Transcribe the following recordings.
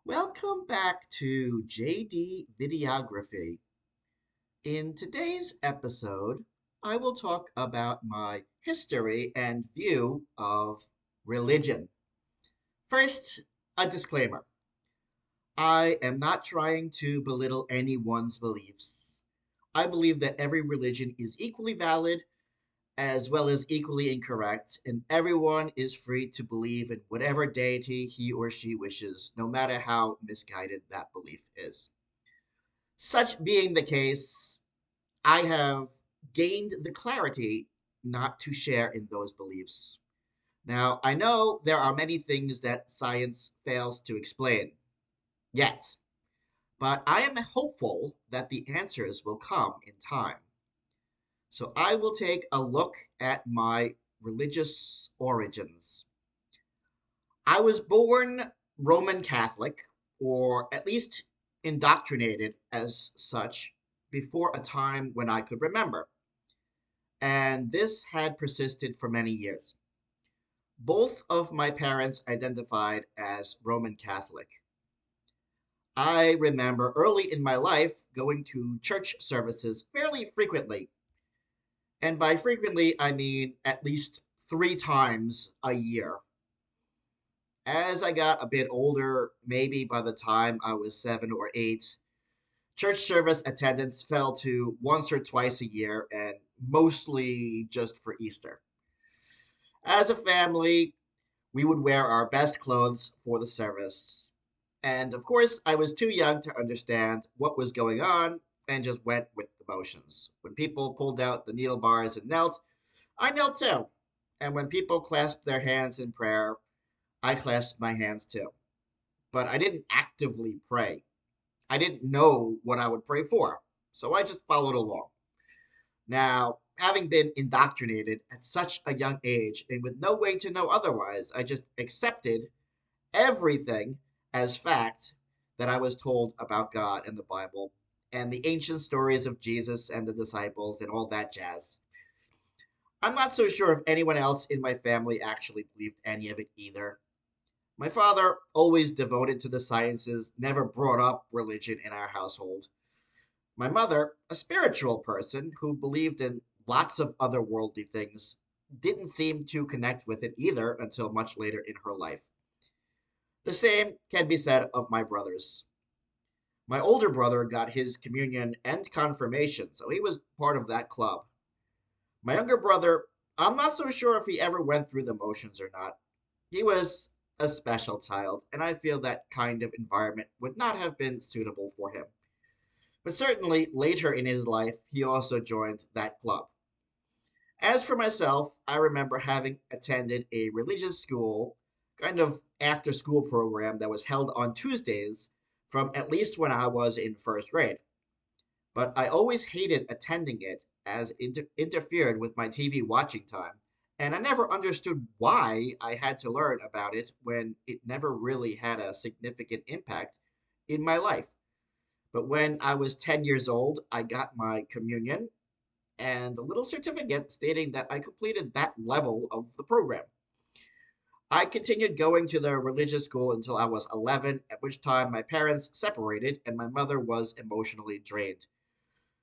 Welcome back to JD Videography. In today's episode, I will talk about my history and view of religion. First, a disclaimer. I am not trying to belittle anyone's beliefs. I believe that every religion is equally valid as well as equally incorrect, and everyone is free to believe in whatever deity he or she wishes, no matter how misguided that belief is. Such being the case, I have gained the clarity not to share in those beliefs. Now, I know there are many things that science fails to explain yet, but I am hopeful that the answers will come in time. So I will take a look at my religious origins. I was born Roman Catholic, or at least indoctrinated as such, before a time when I could remember, and this had persisted for many years. Both of my parents identified as Roman Catholic. I remember early in my life going to church services fairly frequently, and by frequently, I mean at least 3 times a year. As I got a bit older, maybe by the time I was 7 or 8, church service attendance fell to once or twice a year and mostly just for Easter. As a family, we would wear our best clothes for the service. And of course, I was too young to understand what was going on and just went with the motions. When people pulled out the needle bars and knelt, I knelt too. And when people clasped their hands in prayer, I clasped my hands too. But I didn't actively pray. I didn't know what I would pray for. So I just followed along. Now, having been indoctrinated at such a young age and with no way to know otherwise, I just accepted everything as fact that I was told about God and the Bible and the ancient stories of Jesus and the disciples and all that jazz. I'm not so sure if anyone else in my family actually believed any of it either. My father, always devoted to the sciences, never brought up religion in our household. My mother, a spiritual person who believed in lots of otherworldly things, didn't seem to connect with it either until much later in her life. The same can be said of my brothers. My older brother got his communion and confirmation, so he was part of that club. My younger brother, I'm not so sure if he ever went through the motions or not. He was a special child, and I feel that kind of environment would not have been suitable for him. But certainly later in his life, he also joined that club. As for myself, I remember having attended a religious school, kind of after school program that was held on Tuesdays from at least when I was in first grade. But I always hated attending it as it interfered with my TV watching time, and I never understood why I had to learn about it when it never really had a significant impact in my life. But when I was 10 years old, I got my communion and a little certificate stating that I completed that level of the program. I continued going to the religious school until I was 11, at which time my parents separated and my mother was emotionally drained.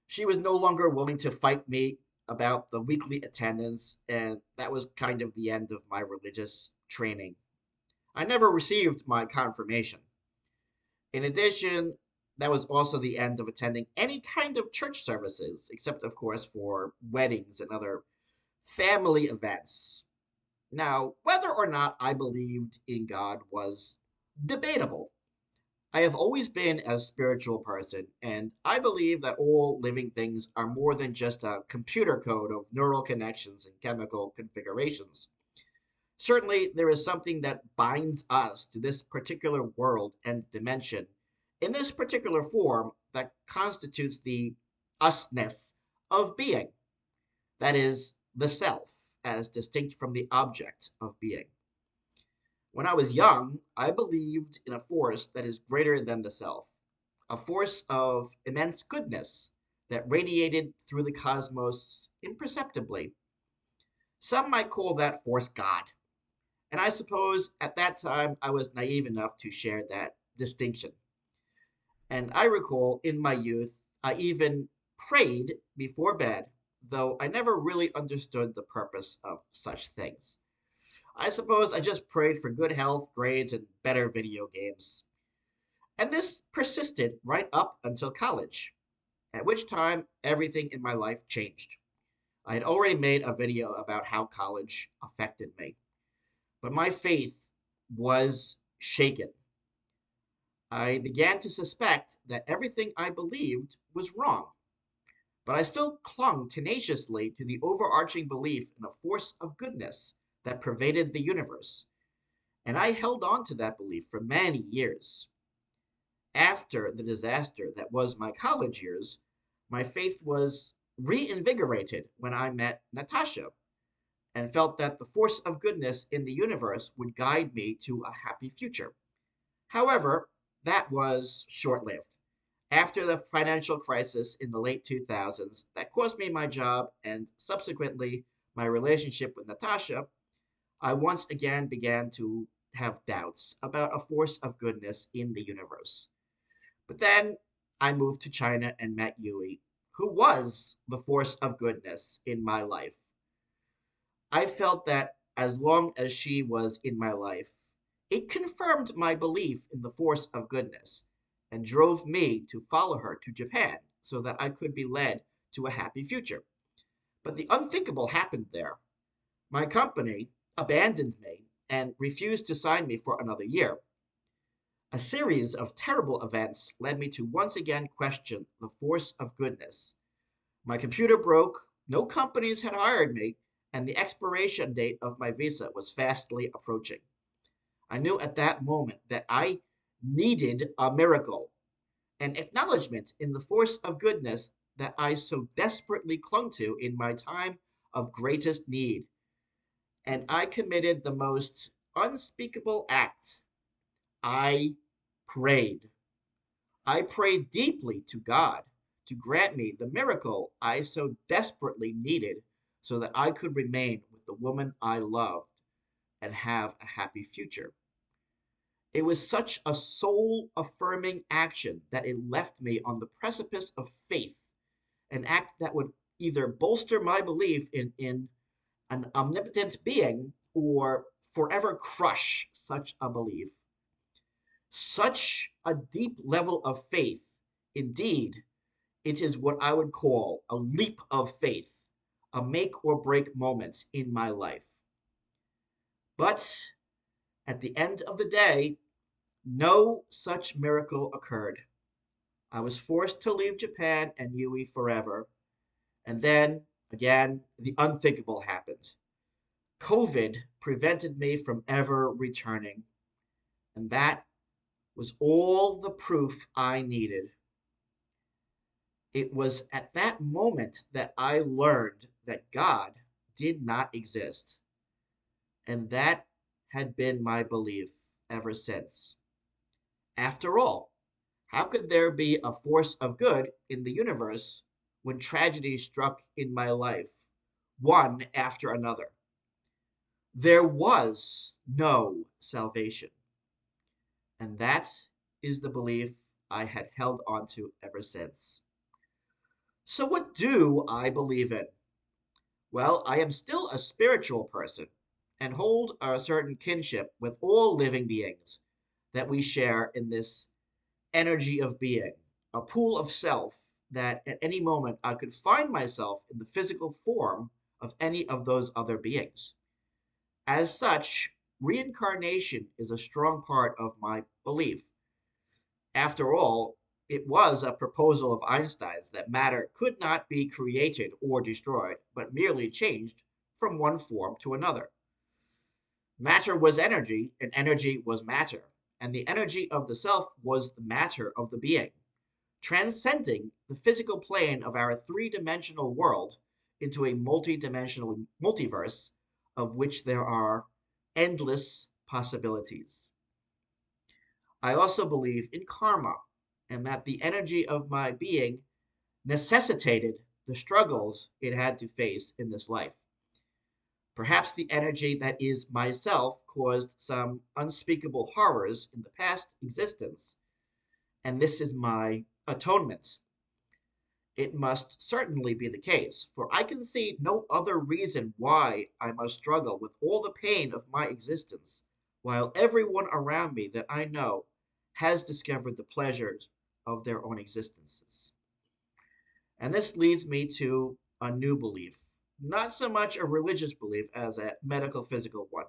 She was no longer willing to fight me about the weekly attendance, and that was kind of the end of my religious training. I never received my confirmation. In addition, that was also the end of attending any kind of church services, except, of course, for weddings and other family events. Now, whether or not I believed in God was debatable. I have always been a spiritual person, and I believe that all living things are more than just a computer code of neural connections and chemical configurations. Certainly, there is something that binds us to this particular world and dimension in this particular form that constitutes the usness of being. That is, the self, as distinct from the object of being. When I was young, I believed in a force that is greater than the self, a force of immense goodness that radiated through the cosmos imperceptibly. Some might call that force God, and I suppose at that time I was naive enough to share that distinction. And I recall in my youth, I even prayed before bed, though I never really understood the purpose of such things. I suppose I just prayed for good health, grades, and better video games. And this persisted right up until college, at which time everything in my life changed. I had already made a video about how college affected me, but my faith was shaken. I began to suspect that everything I believed was wrong, but I still clung tenaciously to the overarching belief in a force of goodness that pervaded the universe, and I held on to that belief for many years. After the disaster that was my college years, my faith was reinvigorated when I met Natasha and felt that the force of goodness in the universe would guide me to a happy future. However, that was short lived. After the financial crisis in the late 2000s that cost me my job and subsequently my relationship with Natasha, I once again began to have doubts about a force of goodness in the universe. But then I moved to China and met Yui, who was the force of goodness in my life. I felt that as long as she was in my life, it confirmed my belief in the force of goodness and drove me to follow her to Japan so that I could be led to a happy future. But the unthinkable happened there. My company abandoned me and refused to sign me for another year. A series of terrible events led me to once again question the force of goodness. My computer broke, no companies had hired me, and the expiration date of my visa was fastly approaching. I knew at that moment that I needed a miracle, an acknowledgement in the force of goodness that I so desperately clung to in my time of greatest need. And I committed the most unspeakable act. I prayed. I prayed deeply to God to grant me the miracle I so desperately needed so that I could remain with the woman I loved and have a happy future. It was such a soul affirming action that it left me on the precipice of faith, an act that would either bolster my belief in an omnipotent being or forever crush such a belief. Such a deep level of faith, indeed, it is what I would call a leap of faith, a make or break moment in my life. But at the end of the day, no such miracle occurred. I was forced to leave Japan and Yui forever. And then, again, the unthinkable happened. COVID prevented me from ever returning. And that was all the proof I needed. It was at that moment that I learned that God did not exist. And that had been my belief ever since. After all, how could there be a force of good in the universe when tragedy struck in my life, one after another? There was no salvation. And that is the belief I had held onto ever since. So, what do I believe in? Well, I am still a spiritual person and hold a certain kinship with all living beings that we share in this energy of being, a pool of self that at any moment I could find myself in the physical form of any of those other beings. As such, reincarnation is a strong part of my belief. After all, it was a proposal of Einstein's that matter could not be created or destroyed, but merely changed from one form to another. Matter was energy, and energy was matter, and the energy of the self was the matter of the being, transcending the physical plane of our three-dimensional world into a multi-dimensional multiverse of which there are endless possibilities. I also believe in karma and that the energy of my being necessitated the struggles it had to face in this life. Perhaps the energy that is myself caused some unspeakable horrors in the past existence, and this is my atonement. It must certainly be the case, for I can see no other reason why I must struggle with all the pain of my existence, while everyone around me that I know has discovered the pleasures of their own existences. And this leads me to a new belief, not so much a religious belief as a medical physical one.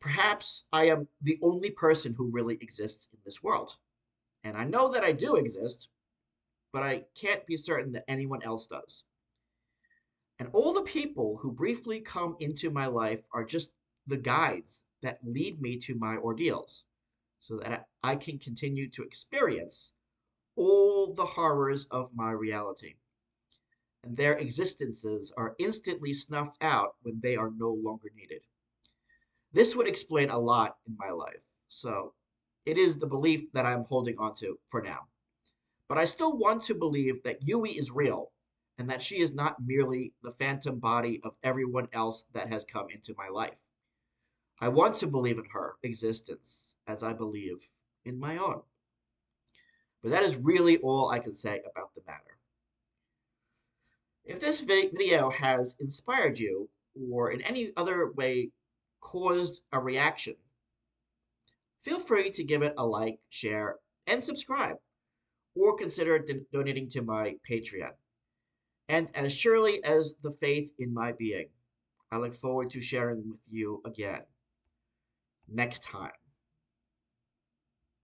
Perhaps I am the only person who really exists in this world. And I know that I do exist, but I can't be certain that anyone else does. And all the people who briefly come into my life are just the guides that lead me to my ordeals so that I can continue to experience all the horrors of my reality. And their existences are instantly snuffed out when they are no longer needed. This would explain a lot in my life. So it is the belief that I'm holding on to for now. But I still want to believe that Yui is real and that she is not merely the phantom body of everyone else that has come into my life. I want to believe in her existence as I believe in my own. But that is really all I can say about the matter. If this video has inspired you or in any other way caused a reaction, feel free to give it a like, share, and subscribe, or consider donating to my Patreon. And as surely as the faith in my being, I look forward to sharing with you again next time.